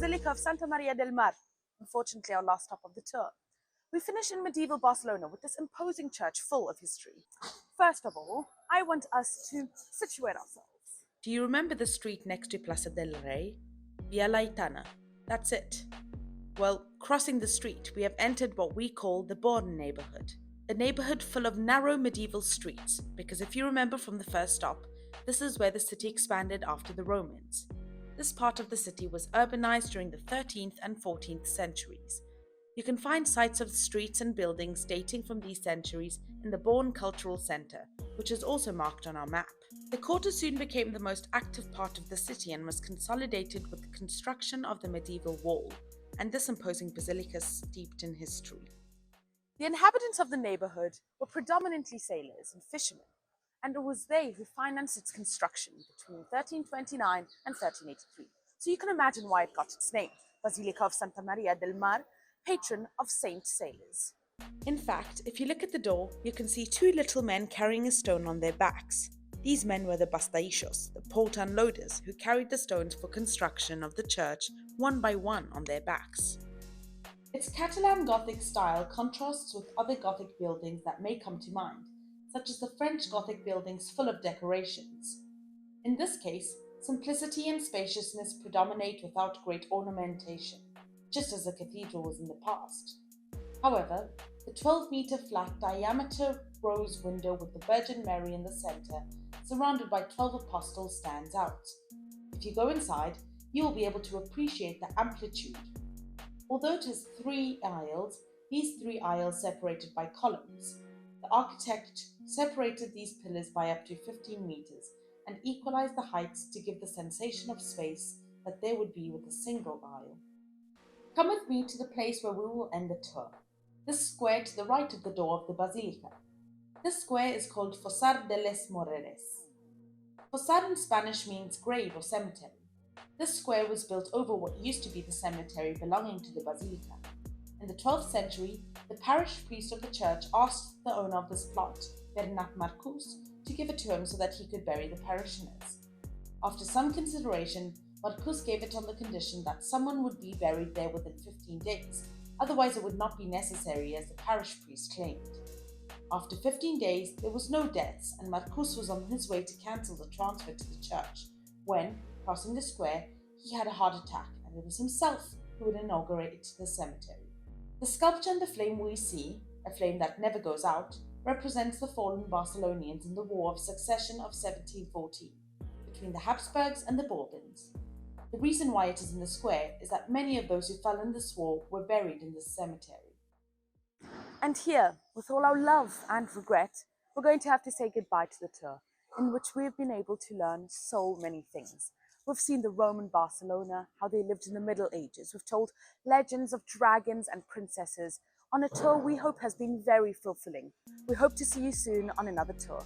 Basílica of Santa María del Mar, unfortunately our last stop of the tour. We finish in medieval Barcelona with this imposing church full of history. First of all, I want us to situate ourselves. Do you remember the street next to Plaza del Rey? Via Laetana. That's it. Well, crossing the street, we have entered what we call the Born neighborhood. A neighborhood full of narrow medieval streets, because if you remember from the first stop, this is where the city expanded after the Romans. This part of the city was urbanized during the 13th and 14th centuries. You can find sites of streets and buildings dating from these centuries in the Born Cultural Center, which is also marked on our map. The quarter soon became the most active part of the city and was consolidated with the construction of the medieval wall, and this imposing basilica steeped in history. The inhabitants of the neighborhood were predominantly sailors and fishermen, and it was they who financed its construction between 1329 and 1383. So you can imagine why it got its name, Basílica of Santa María del Mar, patron of saint sailors. In fact, if you look at the door, you can see two little men carrying a stone on their backs. These men were the bastaillos, the port unloaders, who carried the stones for construction of the church one by one on their backs. Its Catalan Gothic style contrasts with other Gothic buildings that may come to mind, such as the French Gothic buildings full of decorations. In this case, simplicity and spaciousness predominate without great ornamentation, just as the cathedral was in the past. However, the 12-meter flat diameter rose window with the Virgin Mary in the center, surrounded by 12 apostles, stands out. If you go inside, you will be able to appreciate the amplitude. Although it has 3 aisles, these 3 aisles separated by columns. The architect separated these pillars by up to 15 meters and equalized the heights to give the sensation of space that there would be with a single aisle. Come with me to the place where we will end the tour. This square to the right of the door of the Basilica. This square is called Fossar de les Moreres. Fossar in Spanish means grave or cemetery. This square was built over what used to be the cemetery belonging to the Basilica. In the 12th century, the parish priest of the church asked the owner of this plot, Bernat Marcus, to give it to him so that he could bury the parishioners. After some consideration, Marcus gave it on the condition that someone would be buried there within 15 days, otherwise it would not be necessary as the parish priest claimed. After 15 days, there was no deaths and Marcus was on his way to cancel the transfer to the church when, crossing the square, he had a heart attack and it was himself who would inaugurate the cemetery. The sculpture in the flame we see, a flame that never goes out, represents the fallen Barcelonians in the War of Succession of 1714 between the Habsburgs and the Bourbons. The reason why it is in the square is that many of those who fell in this war were buried in this cemetery. And here, with all our love and regret, we're going to have to say goodbye to the tour, in which we've been able to learn so many things. We've seen the Roman Barcelona, how they lived in the Middle Ages. We've told legends of dragons and princesses on a tour we hope has been very fulfilling. We hope to see you soon on another tour.